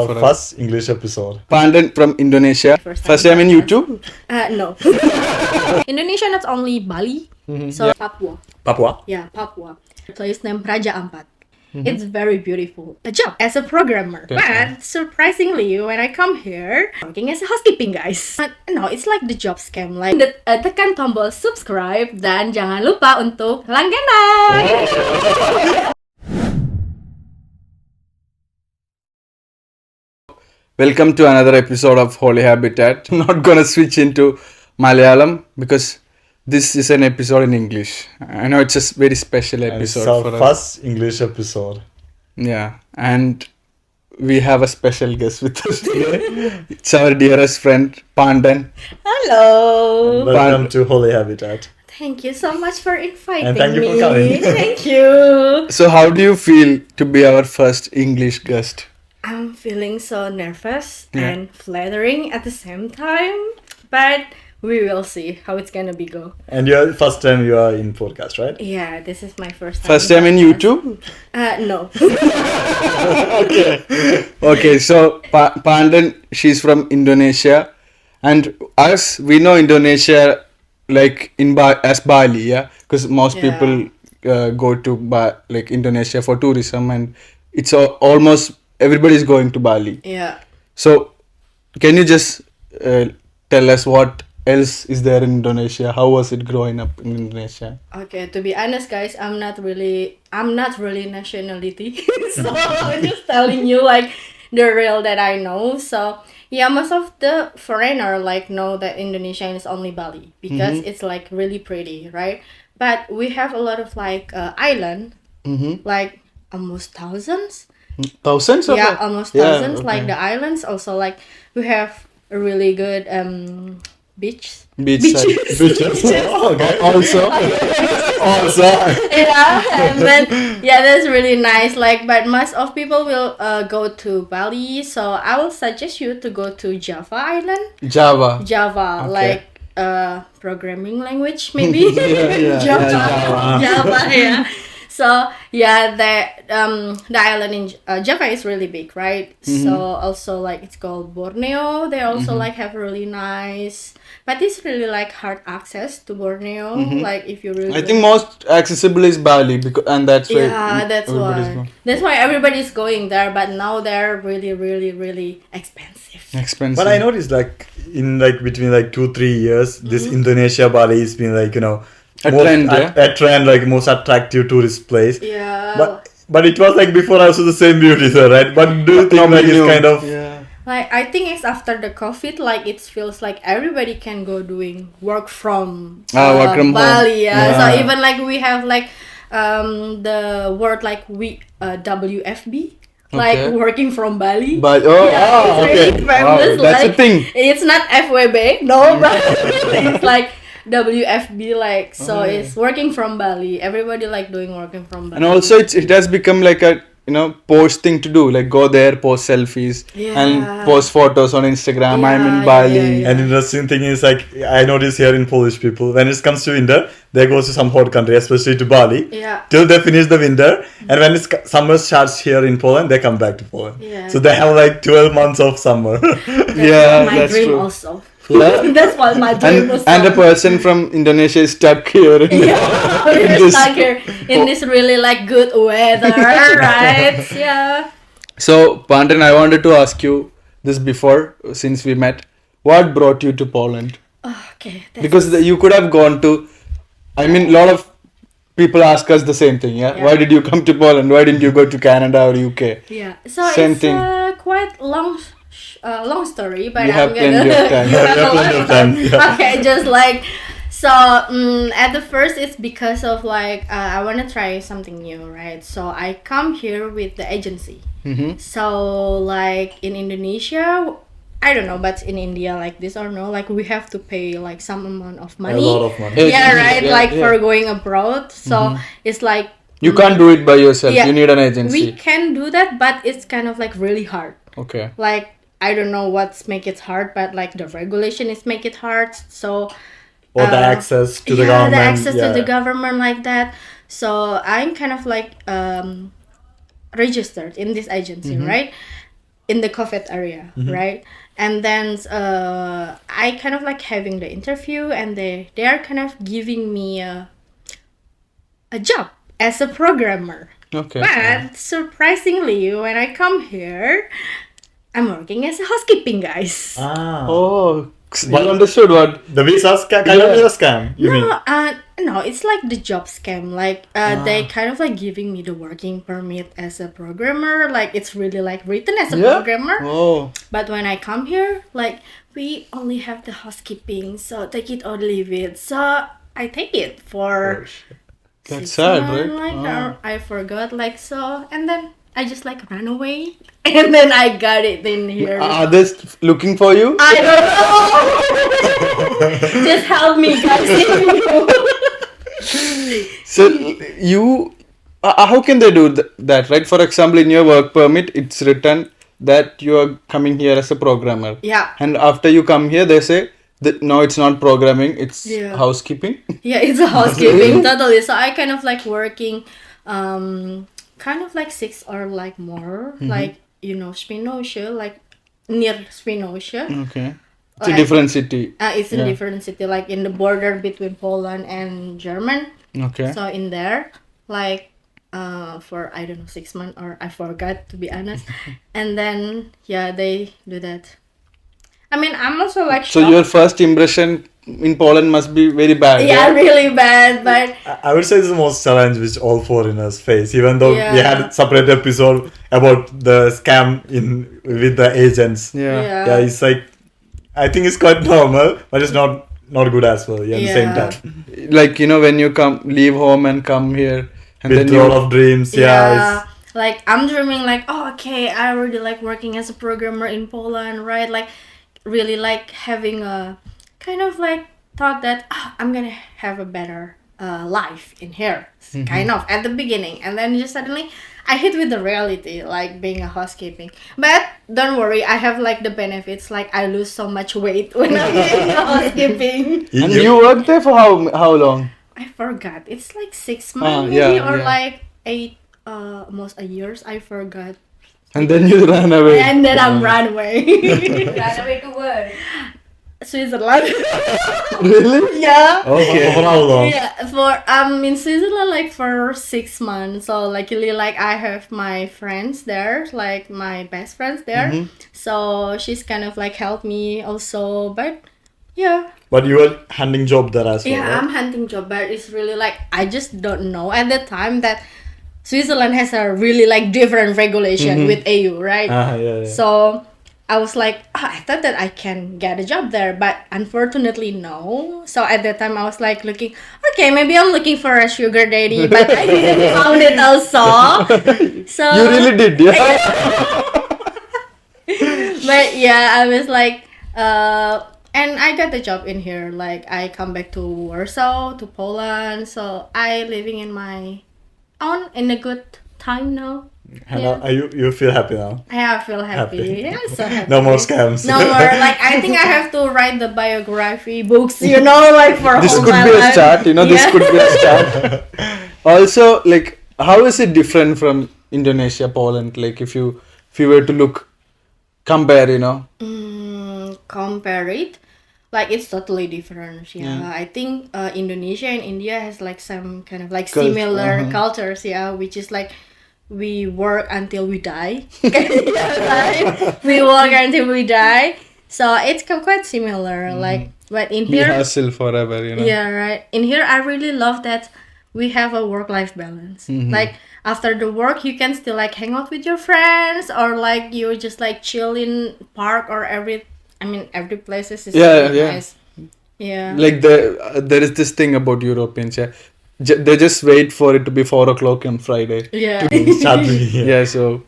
Our first English episode. Pandan from Indonesia. First time in YouTube? No. Indonesia not only Bali, so Papua. Papua? Yeah, Papua. Place named Raja Ampat. It's very beautiful. A job as a programmer. But surprisingly, when I come here, working as a housekeeping, guys. But no, it's like the job scam. Like, tekan tombol subscribe dan jangan lupa untuk langganan. Welcome to another episode of Holy Habitat. I'm not gonna switch into Malayalam because this is an episode in English. I know it's a very special And it's episode our for us. first English episode. Yeah, and we have a special guest with us today. It's our dearest friend, Pandan. Hello. Welcome to Holy Habitat. Thank you so much for inviting And thank you me. for coming. Thank you. So how do you feel to be our first English guest? I'm feeling so nervous Yeah. and flattering at the same time, but we will see how it's gonna be go. And your first time you are in podcast, right? Yeah, this is my first time. First time in podcast. YouTube? No. Okay, so Pandan, she's from Indonesia, and us, we know Indonesia like as Bali, yeah, because most Yeah. people go to like Indonesia for tourism, and it's almost everybody's going to Bali. Yeah. So, can you just tell us what else is there in Indonesia? How was it growing up in Indonesia? Okay, to be honest, guys, I'm not really nationality, so I'm just telling you like the real that I know. So yeah, most of the foreigner like know that Indonesia is only Bali because it's like really pretty, right? But we have a lot of like island, like almost thousands. Thousands of Yeah, it? almost Yeah, thousands. Like okay. the islands, also like we have a really good beach. Beaches. Okay. Also. Yeah, and then yeah, that's really nice. Like, but most of people will go to Bali, so I will suggest you to go to Java Island. Java. Java, Okay. like programming language maybe. Yeah, Java. Java, yeah. So yeah, the island in Java is really big, right? So also like it's called Borneo. They also like have really nice, but it's really like hard access to Borneo. Like if you really I think most accessible is Bali, and that's why yeah, that's everybody's why. going. That's why everybody's going there. But now they're really, really, really expensive. Expensive. But I noticed like in like between like 2-3 years, this Indonesia Bali has been like, you know, A most trend, yeah? a trend, like most attractive tourist place. Yeah. But it was like before also the same beauty, sir, right? But do you think like it's kind of Yeah. Like I think it's after the COVID, like it feels like everybody can go doing work from Work from home. Bali. Yeah. So Yeah. even like we have like the word like WFB. Like Okay. working from Bali. But Yeah, okay. it's really famous, Wow, that's a like, thing. It's not FWB, no, but it's like WFB, like so it's working from Bali. Everybody like doing working from Bali. And also it has become like a post thing to do, like go there, post selfies and Yeah. post photos on Instagram. I'm in Yeah, Bali. yeah, yeah. An interesting thing is like I notice here in Polish people when it comes to winter they go to some hot country, especially to Bali, Yeah. till they finish the winter, and when summer starts here in Poland they come back to Poland. Yeah. So they have like 12 months of summer. Yeah, my that's dream true. also. Yeah. That's what my dream was. And a person from Indonesia is stuck here. We're this- stuck here in this really like good weather, right? Yeah. So Pandan, I wanted to ask you this before, since we met. What brought you to Poland? Okay. Because you could have gone to, I mean, a lot of people ask us the same thing, yeah? Yeah. Why did you come to Poland? Why didn't you go to Canada or UK? Yeah. So Same it's thing. Quite long story, but You have I'm gonna. plenty of time. You have You have a lot plenty of of time, yeah. Okay, just like so. At the first, it's because of like I want to try something new, right? So I come here with the agency. So like in Indonesia, I don't know, but in India, like this or no, like we have to pay like some amount of A money. lot of money. Yeah, right. Yeah, like yeah. for going abroad, so it's like You can't do it by yourself. Yeah. You need an agency. we can do that, but it's kind of like really hard. Okay. Like I don't know what's make it hard, but like the regulation is make it hard. So Or the access to the yeah, government. the access yeah. to the government like that. So I'm kind of like registered in this agency, right? in the COVID area, right? And then I kind of like having the interview, and they are kind of giving me a job as a programmer. Okay. But surprisingly, when I come here, I'm working as a housekeeping, guys. Oh, you understood what? The visa scam, kind of visa scam, you mean? No, it's like the job scam. Like they kind of like giving me the working permit as a programmer. Like it's really like written as a programmer. Oh, But when I come here, like we only have the housekeeping, so take it or leave it. So I take it for that's 6 sad, months, right? like, or I forgot, like so, and then I just like ran away, and then I got it in here. Are they looking for you? I don't know. Just help me, guys. So you, how can they do that, right? For example, in your work permit, it's written that you are coming here as a programmer. Yeah. And after you come here, they say that no, it's not programming, it's Yeah. housekeeping. Yeah, it's a housekeeping totally. So I kind of like working, kind of like 6 or like more, like Spinoza, like near Spinoza. Okay. It's a different city. It's a different city, like in the border between Poland and German. Okay. So in there, like for I don't know 6 months, or I forgot, to be honest. And then they do that. I mean, I'm also like So shocked. your first impression in Poland must be very bad. Yeah, really bad, but I would say it's the most challenge which all foreigners face. Even though we had a separate episode about the scam with the agents. Yeah. It's like, I think it's quite normal, but it's not good as well. At the same time, Like when you leave home and come here, and with then a lot of dreams. like I'm dreaming like, oh, okay, I really like working as a programmer in Poland, right? Like really like having a kind of like thought that I'm gonna have a better life in here, kind of at the beginning, and then just suddenly I hit with the reality, like being a housekeeping. But don't worry, I have like the benefits, like I lose so much weight when I'm doing housekeeping. And you worked there for how long? I forgot. It's like 6 months maybe, or like 8, almost a years. I forgot. And then you ran away. And then I ran away. Ran away to where? Switzerland. Really? Yeah. Okay. For how long? Yeah, for in Switzerland like for 6 months. So luckily like I have my friends there, like my best friends there. So she's kind of like helped me also, but yeah. But you were hunting job there as well. Yeah, right? I'm hunting job, but it's really like I just don't know at the time that Switzerland has a really like different regulation with EU, right? So I was like, I thought that I can get a job there, but unfortunately no. So at that time I was like looking, okay, maybe I'm looking for a sugar daddy, but I didn't found it also. So You really did, yeah. but yeah, I was like, and I got the job in here. Like I come back to Warsaw, to Poland. So I living in my own in a good time now. And you feel happy now? I feel happy. Yeah, so happy. No more scams. No more. Like I think I have to write the biography books. Like for This all could my be a life. start, this Yeah. could be a start. Also, like, how is it different from Indonesia, Poland? Like, if you were to compare, Compare it, like it's totally different. I think Indonesia and India has like some kind of like similar cultures. Which is like we work until we die. Right? We work until we die. So it's quite similar. Like, but in we here, hustle forever, yeah, right. In here, I really love that we have a work-life balance. Like after the work, you can still like hang out with your friends, or like you just like chill in park or every place is nice. Yeah. Like there is this thing about Europeans, they just wait for it to be 4 o'clock on Friday. Yeah. Start drinking. Yeah, so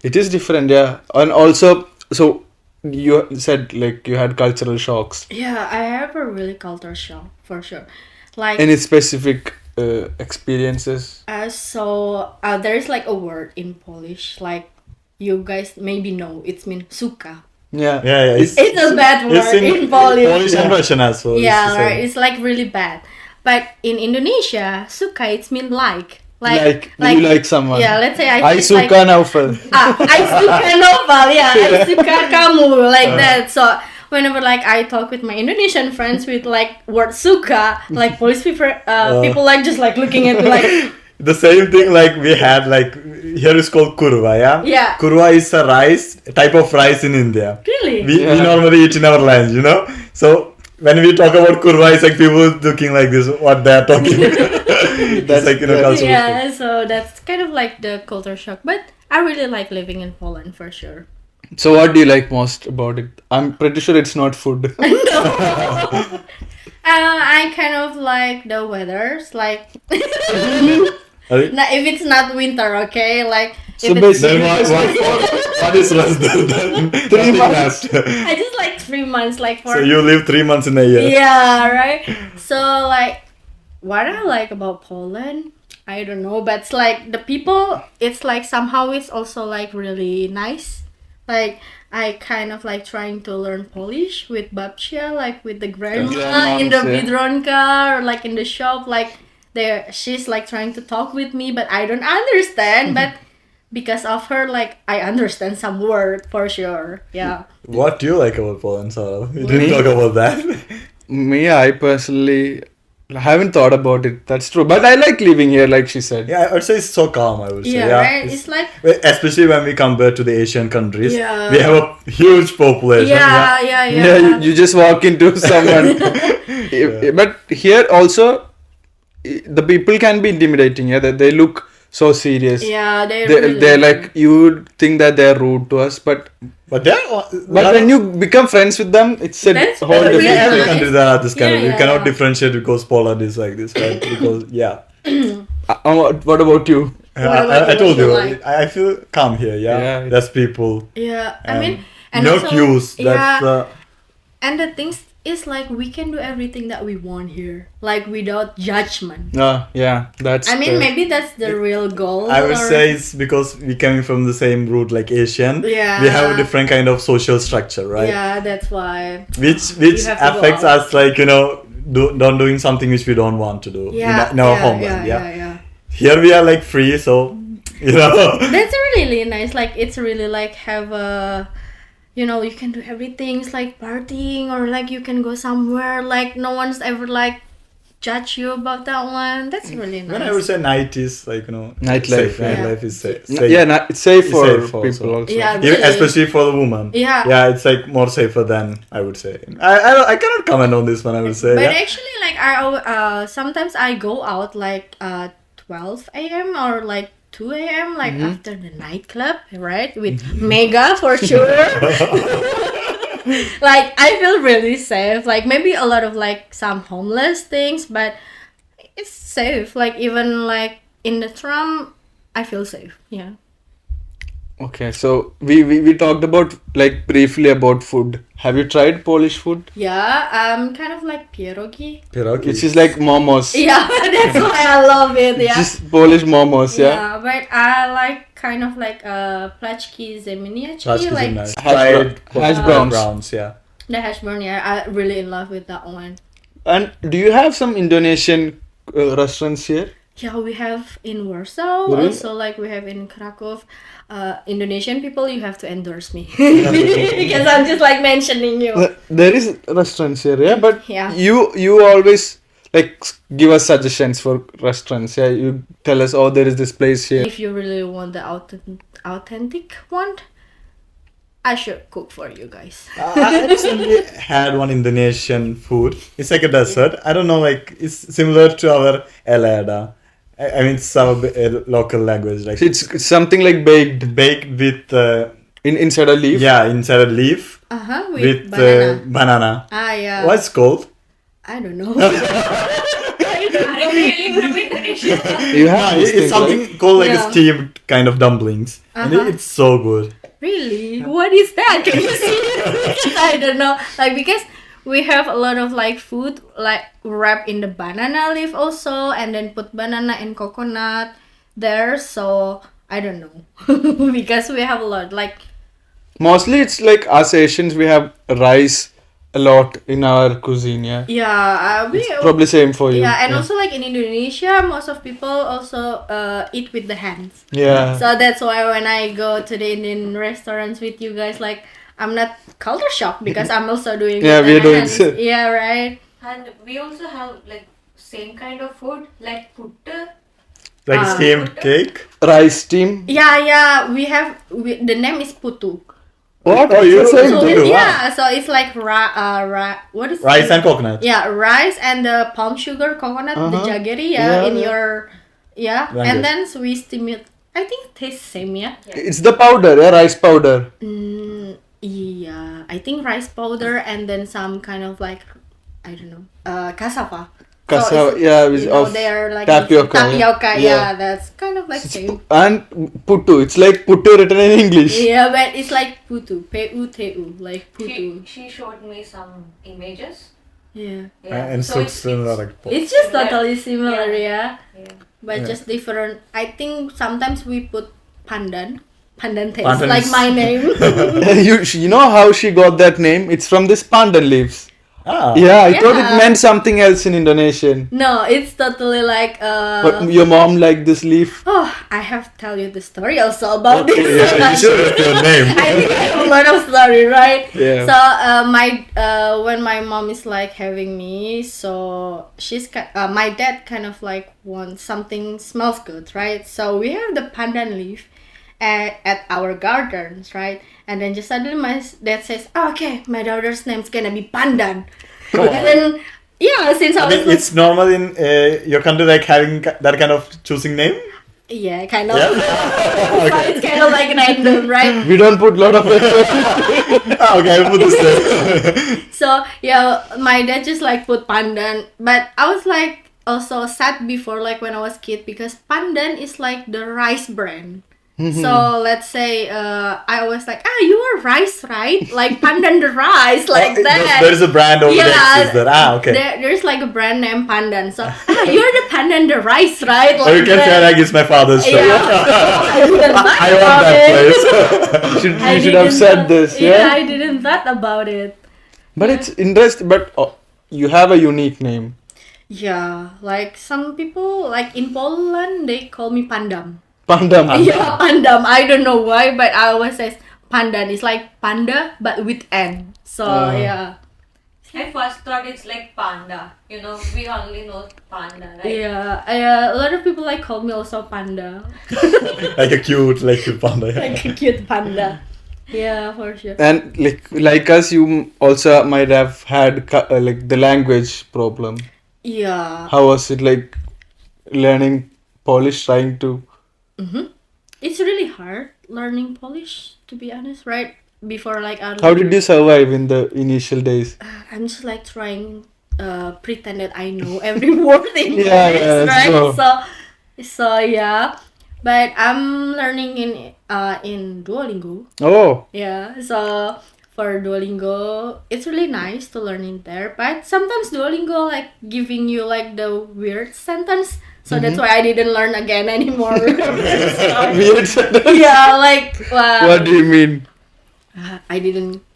it is different, and also, so you said like you had cultural shocks. Yeah, I have a really culture shock for sure. Like Any specific experiences? so there is like a word in Polish, like you guys maybe know, it's mean suka. Yeah. It's It's a bad word in Polish. Polish and Russian as well. Yeah, it's the same. right. It's like really bad. But in Indonesia, suka it's mean like. Like you like someone. Yeah, let's say I feel suka Naufal. I suka novel, yeah, I suka kamu, like that. So whenever like I talk with my Indonesian friends with like word suka, like Polish people, people like just like looking at me like. The same thing like we had like here is called kurva, yeah? Yeah. Kurva is a type of rice in India. Really? We normally eat in our lands, you know? So when we talk about kurva, it's like people looking like this, what they're talking. That's like, cultural. Yeah, so that's kind of like the culture shock. But I really like living in Poland for sure. So what do you like most about it? I'm pretty sure it's not food. I kind of like the weathers, like if it's not winter, okay, like So if it's Then what is less than 3 months? I just like 3 months, like for So you live 3 months in a year. yeah, right. So like what I like about Poland, I don't know, but it's like the people, it's like somehow it's also like really nice. Like I kind of like trying to learn Polish with babcia, like with the grandma in the Biedronka or like in the shop, like she's like trying to talk with me, but I don't understand. But because of her, like I understand some word for sure. Yeah. What do you like about Poland, Sarah? We didn't talk about that. Me, I personally haven't thought about it. That's true. But I like living here, like she said. Yeah, I would say it's so calm, I would say. Yeah, right. It's like especially when we compare to the Asian countries. Yeah. We have a huge population. Yeah, you just walk into someone. But here also, the people can be intimidating. Yeah, they look so serious. Yeah, they're like, you would think that they're rude to us, but when you become friends with them, it's a That's whole really different every nice. country there are this kind of. Yeah, You cannot yeah. differentiate because Poland is like this, right? Because What about you? I told you, like? I feel calm here. Yeah, there's people. Yeah, I mean, and no also, queues. yeah, That's and the things is like we can do everything that we want here, like without judgment. Yeah, that's. I mean, maybe that's the real goal. I would or- say it's because we coming from the same root like Asian. Yeah. We have a different kind of social structure, right? Yeah, that's why. Which have to go affects out. us like doing something which we don't want to do Yeah, in our homeland. yeah. Here we are like free, so That's really nice. Like it's really like have a. You can do everything. It's like partying or like you can go somewhere. Like no one's ever like judge you about that one. That's really nice. When I would say night is like Nightlife, safe. yeah. Nightlife is safe. It's safe It's for safe people also. also. Yeah, Even, really. especially for the woman. Yeah. it's like more safer than I would say. I cannot comment on this one. I would say. But Yeah. actually, like sometimes I go out like 12 a.m. or like 2 a.m. like after the nightclub, right? With Mega for sure. Like I feel really safe. Like maybe a lot of like some homeless things, but it's safe. Like even like in the tram, I feel safe. Yeah. Okay, so we talked about like briefly about food. Have you tried Polish food? Yeah. Kind of like pierogi. Pierogi. Which is like momos. Yeah, that's why I love it. Yeah. Just Polish momos, yeah. Yeah, but I like kind of like placzki ziemniaczki, Placzki like nice. Hash browns. Yeah. the hash brown. Yeah, I really in love with that one. And do you have some Indonesian restaurants here? Yeah, we have in Warsaw. Really? Also, like we have in Krakow. Indonesian people, you have to endorse me because I'm just like mentioning you. There is restaurants here, yeah. But Yeah. you always like give us suggestions for restaurants. Yeah, you tell us, oh, there is this place here. If you really want the authentic one, I should cook for you guys. I recently had one Indonesian food. It's like a dessert. I don't know, like it's similar to our elada. I mean, it's our local language. Like It's something like baked with inside a leaf. yeah, inside a leaf With with banana. banana. Yeah. What's it called? I don't know. I really from Indonesia. You have It's these things, something right? called like Yeah. a steamed kind of dumplings, and it's so good. Really? What is that? Can you see it? I don't know. Like because we have a lot of like food like wrapped in the banana leaf also, and then put banana and coconut there. So I don't know because we have a lot like Mostly it's like us Asians, we have rice, a lot in our cuisine. Yeah, Yeah, we probably same for you. yeah, and also like in Indonesia, most of people also eat with the hands. Yeah. So that's why when I go to the Indian restaurants with you guys, like I'm not culture shocked because I'm also doing Yeah, with we the are doing hands. so. Yeah, right. And we also have like same kind of food like putta. Like Ah. steamed cake. Rice steam. Yeah, the name is putu. What? Oh, you It's the don't same do thing. it. Yeah, so it's like what is Rice it? and coconut. Yeah, rice and the palm sugar, coconut, the Uh-huh. jaggery, Yeah, in yeah. your Language. and then so we steam it. I think it tastes same, yeah. It's the powder, yeah, rice powder. Yeah, I think rice powder and then some kind of like I don't know, cassava. Cassava, it's- yeah, with you know, of they are like tapioca, yeah. tapioca. Yeah. Yeah, that's kind of like same. And puttu. It's like puttu written in English. Yeah, but it's like putu, P-U-T-U, like putu. She showed me some images. Yeah, And so soups and like it's just Similar. totally similar, yeah. Yeah. But Yeah. just different. I think sometimes we put pandan taste Pandan like is- my name. you know how she got that name? It's from this pandan leaves. Ah. Yeah, I thought it Yeah. meant something else in Indonesian. No, it's totally like But your mom liked this leaf. oh, I have to tell you the story also about this. Yeah, you should have your name. I think I have a lot of story, right? Yeah. So when my mom is like having me, so my dad kind of like wants something smells good, right? So we have the pandan leaf at our gardens, right? And then just suddenly my dad says, oh, "Okay, my daughter's name's gonna be Pandan." And then yeah, since I I was mean, it's normal in your country like having that kind of choosing name. yeah, kind of. Yeah. So it's kind of like random, right? We don't put lot of effort. Ah, okay, I'll put this there. So yeah, my dad just like put pandan, but I was like also sad before like when I was kid because pandan is like the rice brand. So let's say I was like you are rice, right? Like pandan the rice like that. There is a brand over Yeah, there. Is there? Ah, okay. There's like a brand name pandan. So you're the pandan the rice, right? Or you can say like it's my father's shop. Yeah. I didn't thought I want about that it. place. You should have said this, yeah? I didn't thought about it. But it's interesting. But you have a unique name. Yeah, like some people like in Poland they call me pandam. Pandam. Yeah, pandam. I don't know why, but I always say pandan. It's like panda but with N. So yeah. I first thought it's like panda. You know, we only know panda, right? Yeah, a lot of people like call me also panda, like a cute panda. Yeah. like a cute panda. Yeah, for sure. And like us, you also might have had like the language problem. Yeah, How was it like learning Polish, trying to? it's really hard learning Polish, to be honest. Right before like I How did you survive in the initial days? I'm just like trying pretend that I know every word in Yeah, Polish, yeah, right? so- So yeah, but I'm learning in Duolingo. Oh, Yeah, so for Duolingo, it's really nice to learn in there. But sometimes Duolingo like giving you like the weird sentence, so that's why I didn't learn again anymore. weird. Yeah, like What do you mean?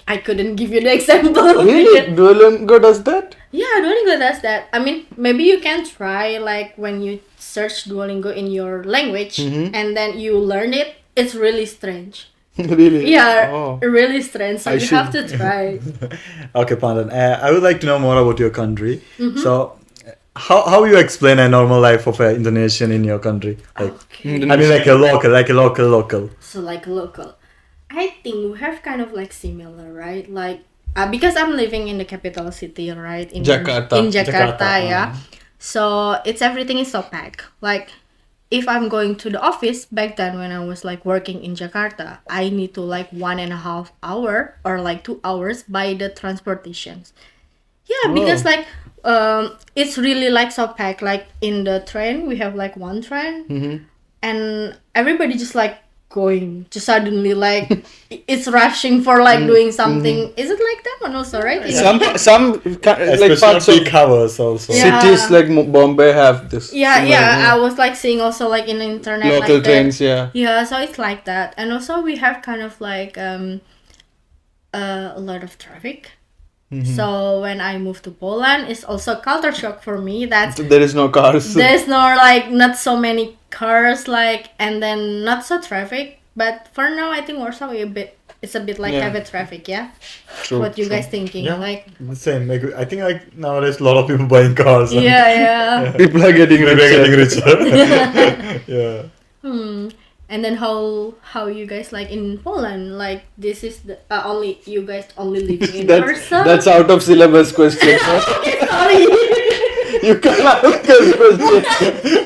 I couldn't give you the example. Really? Duolingo does that? Yeah, Duolingo does that. I mean, maybe you can try like when you search Duolingo in your language and then you learn it. It's really strange. Really? Yeah, Oh. really strange. So I you have to try. Okay, Pandan. I would like to know more about your country. Mm-hmm. So, how you explain a normal life of an Indonesian in your country? Like, Okay. I mean, like a local. So like local, I think we have kind of like similar, right? Like because I'm living in the capital city, right? In Jakarta. In Jakarta, Jakarta, yeah. So everything is so packed. Like if I'm going to the office back then when I was like working in Jakarta, I need to like 1.5 hour or like 2 hours by the transportations. Yeah, because like it's really like so packed. Like in the train, we have like one train, and everybody just like going just suddenly like it's rushing for like doing something. Is it like that one also, right? Some like Especially parts of peak hours also. Yeah. cities like Bombay have this. Yeah, similar, yeah. I was like seeing also like in the internet Local like trains, that. yeah. Yeah, so it's like that, and also we have kind of like a lot of traffic. So when I moved to Poland, it's also culture shock for me that So there is no cars. there's not so many cars and then not so traffic. But for now, I think Warsaw it's a bit like Yeah. heavy traffic. Yeah. True. What you guys thinking? Yeah, the same. Like, I think nowadays a lot of people buying cars. and Yeah. People are getting They're getting richer. richer. Yeah. And then how you guys in Poland? This is the only you guys only living in Warsaw. That's out of syllabus question. Sorry. You can ask us question.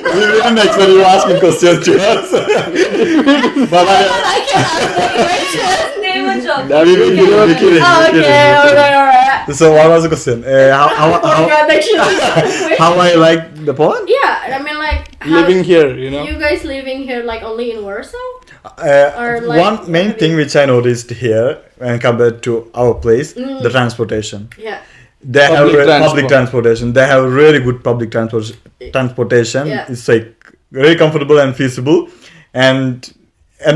We didn't expect you asking questions to us. But I can ask the questions. Name a job. we're kidding. Okay, alright. So what was the question? Forgot actually. How I like the Poland? Yeah, I mean how Living here, you know. you guys living here only in Warsaw? Or, One main thing which I noticed here when compared to our place, the transportation. Yeah. They have Public transport. public transportation. They have really good public transportation. Yeah. It's very comfortable and feasible, and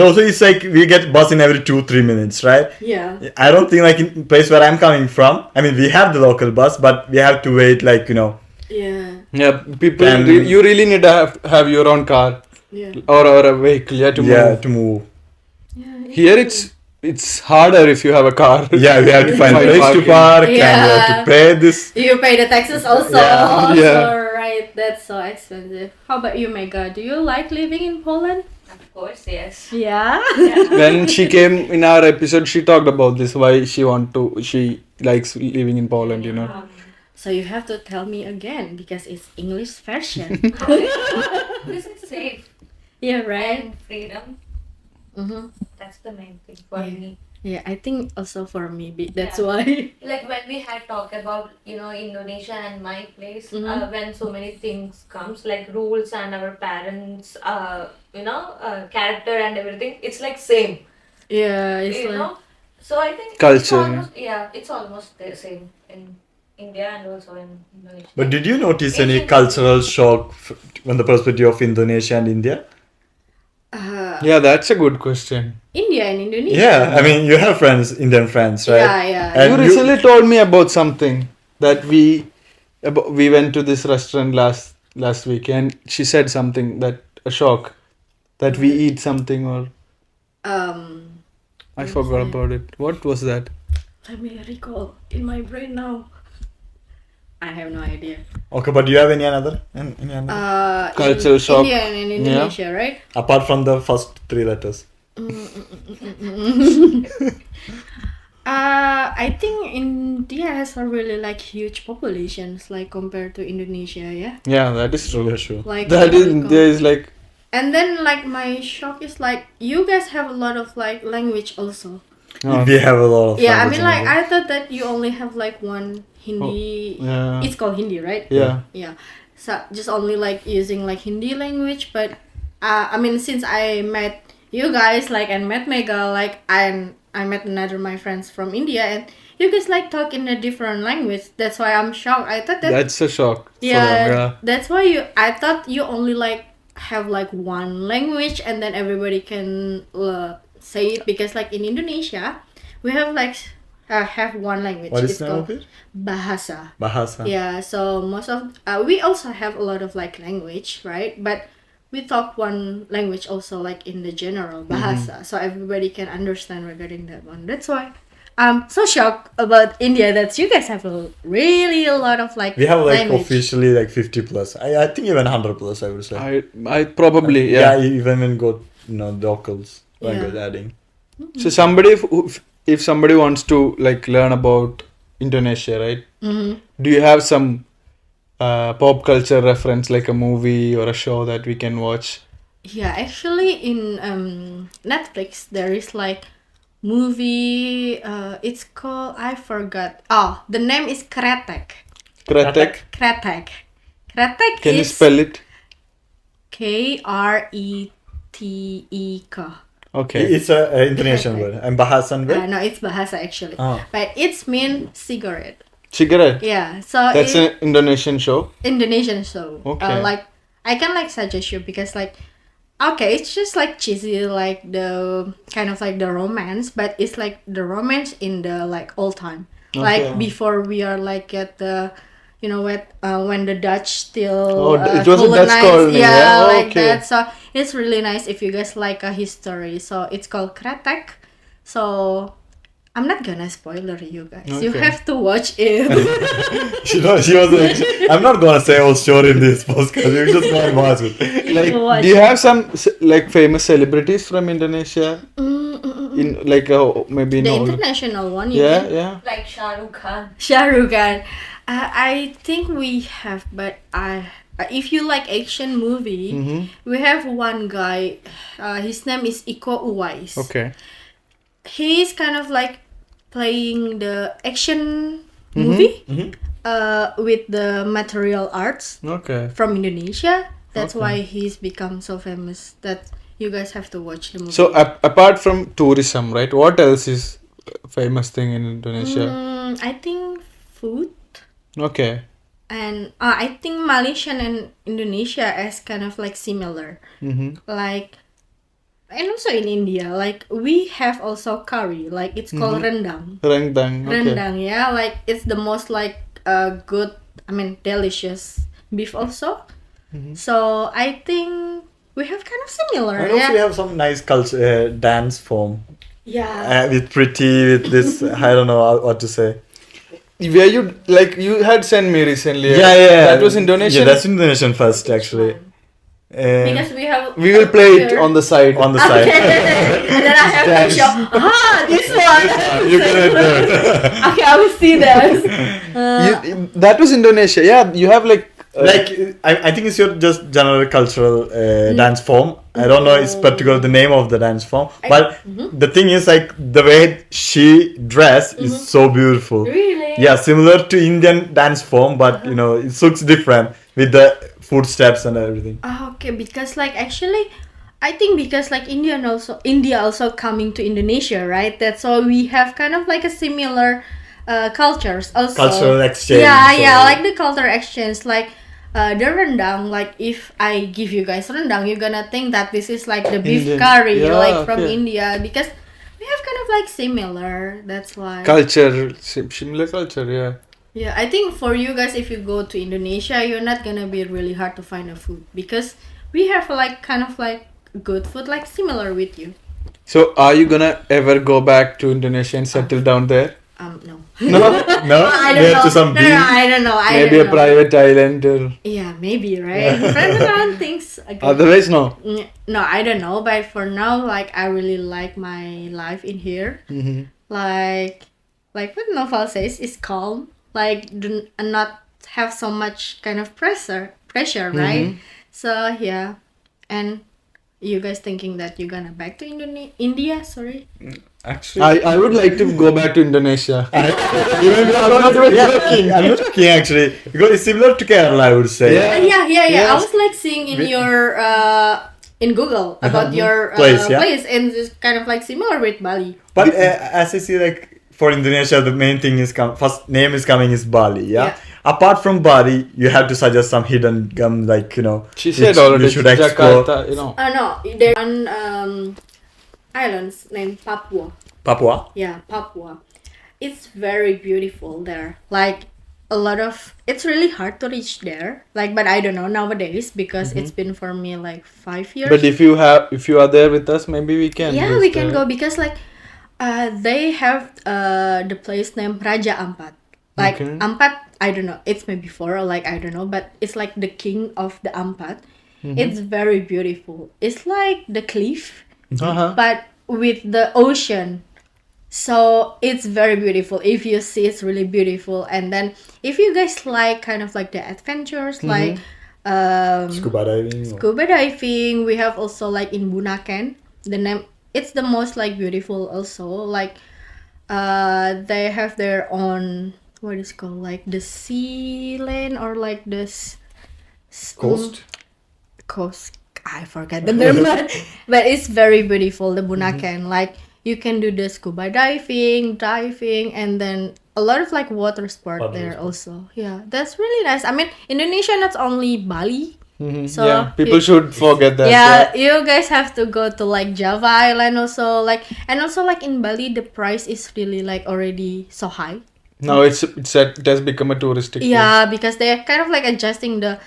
also it's we get bus in every 2-3 minutes, right? Yeah. I don't think in place where I'm coming from. I mean, we have the local bus, but we have to wait Yeah. Yeah, people. And- You really need to have your own car Yeah. or a vehicle. Yeah, to move. to move. Yeah. Here it's harder if you have a car. Yeah, we have to find a Find place to parking. park, and we Yeah. have to pay this. You pay the taxes also. Yeah. Yeah. So, right, that's so expensive. How about you, Mega? Do you like living in Poland? Of course, yes. Yeah. When she came in our episode, she talked about this. Why she likes living in Poland. You know. So you have to tell me again because it's English version. This is safe Yeah, right. and freedom. Mm-hmm. That's the main thing for Yeah. me. Yeah, I think also for me, that's Yeah. why. Like when we had talked about Indonesia and my place, when so many things comes like rules and our parents, character and everything, it's same. Yeah, it's you know. So I think Culture, it's almost the same in India and also in Indonesia. But did you notice any Asian- cultural shock from the perspective of Indonesia and India? Yeah, that's a good question. India and Indonesia. Yeah, I mean, you have Indian friends, right? Yeah, yeah. And You recently told me about something that we went to this restaurant last week, and she said something that a shock that we eat something or I forgot about it. What was that? Let me recall in my brain now. I have no idea. Okay, but do you have any other? Cultural shock. India and Indonesia, right? Apart from the first 3 letters. I think India has a really huge populations compared to Indonesia, yeah. Yeah, that is true. Yeah, sure. That is there is And then my shock is you guys have a lot of language also. We have a lot of Yeah, I language mean in I thought that you only have one Hindi. yeah. It's called Hindi, right? Yeah. Yeah. So just only using Hindi language, but I mean since I met you guys and met Mega I met another my friends from India and you guys talk in a different language. That's why I'm shocked. I thought that That's a shock. for yeah, them, yeah. that's why I thought you only have one language and then everybody can say it because in Indonesia we have have one language. What is It's the name of called it? Bahasa. Bahasa. Yeah, so most of we also have a lot of language, right? But we talk one language also in the general Bahasa, so everybody can understand regarding that one. That's why I'm so shocked about India that you guys have really a lot of We have language. officially 50 plus. I think even 100 plus, I would say. I probably Yeah, yeah. even when got locals language Yeah. adding. So somebody if somebody wants to learn about Indonesia, right? Mm-hmm. Do you have some pop culture reference like a movie or a show that we can watch? Yeah, actually in Netflix there is movie it's called I forgot. Oh, the name is Kretek. Kretek? Kretek. Kretek Can you is spell it? Kreteka. Okay. It's a Indonesian word. And Bahasan word? No, it's Bahasa actually. Oh. But it's mean cigarette. Cigarette. Yeah, so That's it's an Indonesian show. Indonesian show. Okay. I can suggest you because Okay, it's just like cheesy, like the kind of like the romance, but it's like the romance in the like old time, like Okay. before we are like at the, when the Dutch Oh, still it was a Dutch colonized, colony, yeah? Oh, like okay. that. So it's really nice if you guys like a history. So it's called Kretek. So I'm not gonna spoiler you guys. You Okay. have to watch it. She was like, I'm not gonna say all story in this podcast. You just go and watch it. Like, watch do you have some like famous celebrities from Indonesia? In like maybe in the all. international one, you Yeah, mean? yeah. Like Shah Rukh Khan. Shah Rukh Khan. I think we have, but if you like action movie, Mm-hmm. we have one guy. His name is Iko Uwais. Okay. He's kind of like playing the action movie with the material arts Okay. from Indonesia. That's Okay. why he's become so famous. That you guys have to watch the movie. So apart from tourism, right? What else is a famous thing in Indonesia? I think food. Okay. And I think Malaysian and Indonesia is kind of like similar. Mm-hmm. Like, and also in India, like we have also curry. Like it's called rendang. Rendang. Okay. Rendang, yeah. Like it's the most like good. I mean, delicious beef also. So I think we have kind of similar. And also we Yeah. have some nice culture dance form Yeah. with pretty with this. I don't know what to say. Where you like you had sent me recently. Yeah. That was Indonesian. Yeah, that's Indonesian first actually. Because we have. We will play it on the side. On the side. Okay. And then I have to show. This one. You can do it. Okay, I will see that. That was Indonesia. Yeah, you have like. Like I think it's your just general cultural dance form. I don't know it's particular the name of the dance form, but the thing is like the way she dress is so beautiful. Really? Yeah, similar to Indian dance form, but you know it looks different with the footsteps and everything. Okay, because like actually, I think because like India also coming to Indonesia, right? That's why we have kind of like a similar cultures also. Cultural exchange. Yeah, like the cultural exchange, like the rendang. Like if I give you guys rendang, you're gonna think that this is like the beef Indian. curry, Yeah, like from okay. India, because we have kind of like similar. That's why. Culture, similar culture, yeah. Yeah, I think for you guys, if you go to Indonesia, you're not gonna be really hard to find a food because we have like kind of like good food, like similar with you. So, are you gonna ever go back to Indonesia and settle down there? No. No, No, I near don't to know. some No, beach. I don't know. maybe a private island or Yeah, maybe, right? Private island things. otherwise, no. No, I don't know. But for now, like I really like my life in here. Mm-hmm. Like what Noval says, is calm. Like do not have so much kind of pressure, right? So yeah, and you guys thinking that you're gonna back to India? Sorry. Actually, I would like to go back to Indonesia. I'm not joking actually because it's similar to Kerala, I would say. Yeah. Yeah. Yes. I was like seeing in your in Google about your Place, yeah. place, and it's kind of like similar with Bali. But as I see, like for Indonesia, the main thing is first name is coming is Bali. Yeah? Apart from Bali, you have to suggest some hidden gum, like you know. She said which already we should explore. Jakarta, you know. No, there's one islands named Papua. Papua. Yeah, Papua. It's very beautiful there. Like a lot of, it's really hard to reach there. Like, but I don't know nowadays because it's been for me like 5 years. But if you are there with us, maybe we can. Yeah, visit we can there. go because like they have the place named Raja Ampat. Like Okay. Ampat, I don't know. It's maybe 4 or like I don't know, but it's like the king of the Ampat. It's very beautiful. It's like the cliff, Uh-huh. but with the ocean. So it's very beautiful. If you see, it's really beautiful. And then if you guys like kind of like the adventures, like Scuba diving. scuba diving, we have also like in Bunaken. The name, it's the most like beautiful also. Like they have their own, what is called, like the sea lane or like this Coast. coast. I forget the name, but it's very beautiful. The Bunaken, like you can do the scuba diving, and then a lot of like water sport Water there sport. also. Yeah, that's really nice. I mean, Indonesia not only Bali, So people should forget that. yeah, you guys have to go to like Java Island also, like, and also like in Bali the price is really like already so high. Now it has become a touristic place. Yeah, because they're kind of like adjusting the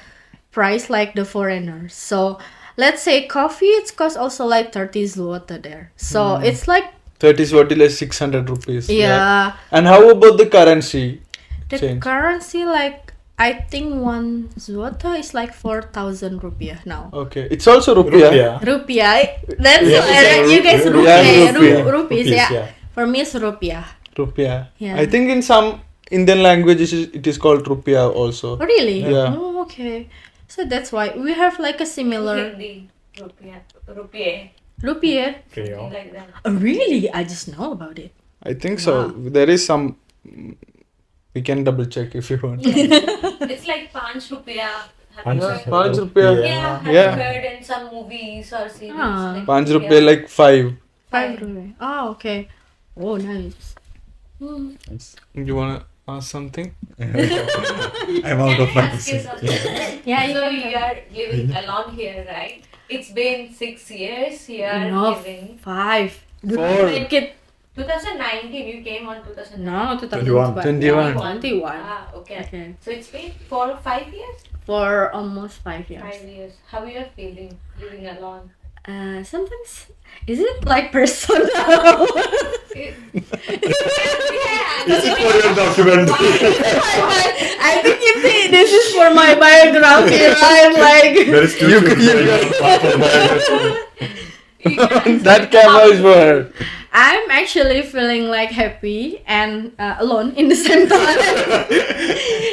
price like the foreigners. So let's say coffee, it's cost also like 30 zloty there. So it's like 30 zloty like 600 rupees. yeah. And how about the currency The change? currency, like, I think 1 zloty is like 4,000 rupiah now. Okay, it's also rupiah. Rupiah. That's Yeah, you guys rupiah. rupiah. Rupees, Rupees, yeah. yeah. For me, it's rupiah. Rupiah. Yeah. I think in some Indian languages it is called rupiah also. Oh, really? Yeah. Oh, okay. So that's why we have like a similar Hindi, rupiah, rupiah. something like that. Oh, really? I just know about it. I think so. Wow. There is some. We can double check if you want. It's like 5 rupiah. Have you heard? 5 rupiah. Yeah, have Yeah. you heard in some movies or series? Ah. Like 5 rupiah like 5. 5 rupiah. Oh, okay. Oh, nice. You wanna ask something? I'm out of Can I my ask you something? Yeah, So you you are living alone here, right? It's been 6 years you are No, living. 5. Do Four. not make it. 2019, you came on 2019. No, 21. 21. 21. Ah, okay. Okay. So it's been 4 or 5 years? For almost 5 years. 5 years. How you are feeling living alone? Sometimes, is it like personal? This is for your documentary. I think this is for my biography, right? Like, There is two That camera is for her. I'm actually feeling like happy and alone in the same time.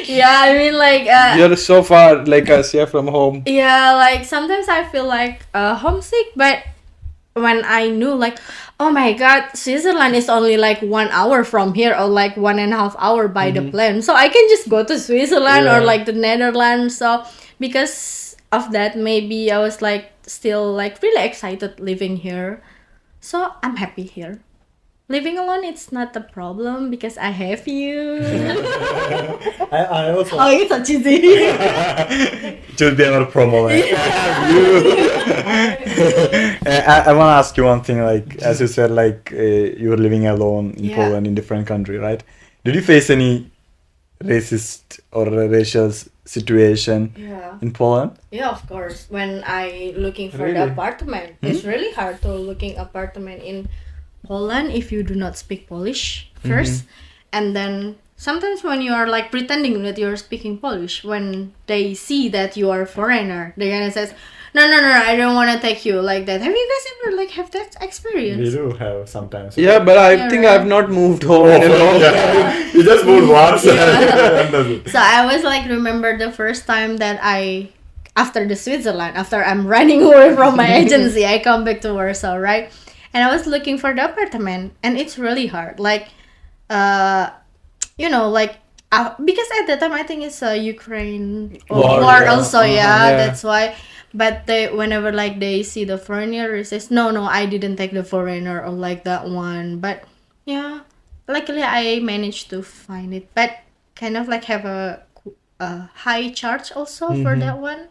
Yeah, I mean, like, You're so far like us, yeah, from home. yeah, like sometimes I feel like homesick, but when I knew like, oh my god, Switzerland is only like 1 hour from here, or like 1.5 hour by the plane, so I can just go to Switzerland or Yeah. like the Netherlands. So because of that, maybe I was like still like really excited living here. So I'm happy here. Living alone, it's not a problem because I have you. I also Oh, it's so cheesy. it will be another promo. Like, I want to ask you one thing. Like as you said, like you were living alone in Yeah. Poland, in different country, right? Did you face any racist or racial situation Yeah. in Poland? Yeah, of course. When I looking for the Really? apartment, it's really hard to looking apartment in Poland if you do not speak Polish 1st, and then sometimes when you are like pretending that you're speaking Polish, when they see that you are a foreigner, they're gonna say, no, I don't want to take you like that. Have you guys ever like have that We experience? do have sometimes. Yeah, but I Yeah, think right. I've not moved home Oh, in a long time. yeah. You just moved once. and that's it. So I was like remember the first time that after the Switzerland, after I'm running away from my agency, I come back to Warsaw, right? And I was looking for the apartment, and it's really hard. Like, like because at that time I think it's a Ukraine War, war yeah. also, yeah, yeah. that's why. But whenever like they see the foreigner, they says no, I didn't take the foreigner or like that one. But yeah, luckily I managed to find it, but kind of like have a high charge also for that one.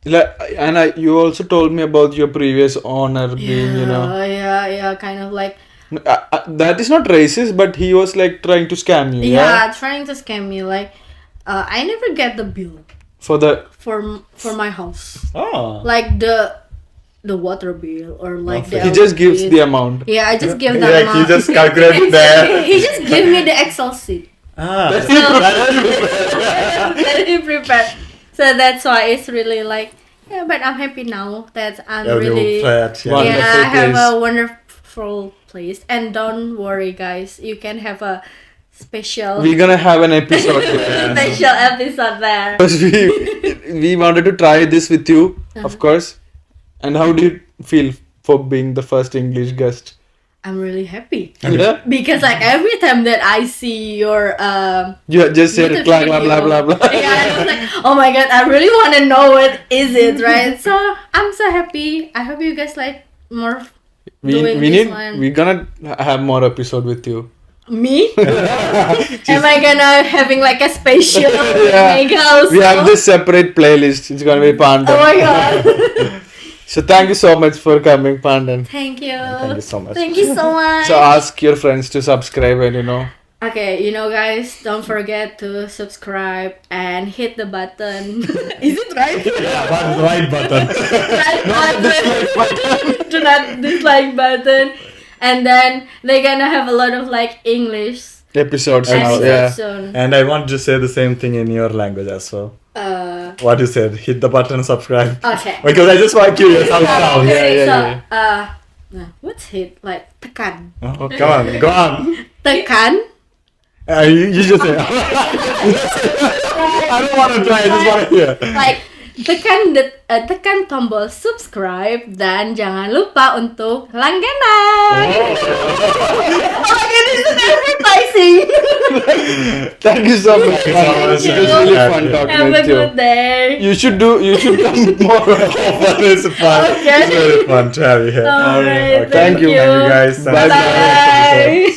And you also told me about your previous owner being, Yeah, kind of like that is not racist, but he was like trying to scam you. yeah, trying to scam me. Like, I never get the bill For the for my house, Oh. like the water bill or like the he just gives electricity. the amount. Yeah, I just give Yeah, that he amount. just calculated there. He just give me the Excel sheet. Ah, Very prepared. So that's why it's really like, yeah, but I'm happy now that I'm yeah, really flat, yeah. Wonderful I have place. a wonderful place. And don't worry guys, you can have a special We're gonna have an episode special episode there. because we wanted to try this with you, of course. And how do you feel for being the first English guest? I'm really happy Yeah, because like every time that I see your you just said YouTube blah blah blah video, blah blah. yeah, I was like, oh my god, I really want to know what is it, right? So I'm so happy. I hope you guys like more we doing we this need one. we're gonna have more episode with you. Me? Am I gonna having like a spatial make house? We have this separate playlist. It's gonna be Pandan. Oh my god. So thank you so much for coming, Pandan. Thank you. Thank you so much. Thank you so much. So ask your friends to subscribe and Okay, guys, don't forget to subscribe and hit the button. Is it right? Yeah, that's the right button. Right button. Do not dislike button. And then they're gonna have a lot of like English episodes now. episodes Yeah. soon. And I want to say the same thing in your language as well. What you said, hit the button, subscribe. Okay. Because I just want curious how it sounds. Okay, Yeah. what's hit? Like tekan. Oh, come on, go on. Tekan. You just say. I don't want to try. I just want to hear. Like tekan tombol subscribe dan jangan lupa untuk langganan. Oh my god, this is advertising. Thank you so much. Thank you so much. It was really fun talking Have a with you. good day. You should come more. It's fun. Okay. It's very fun to have you here. Alright, Okay. Thank you. Thank you guys. Bye-bye. Thanks for this episode. Bye.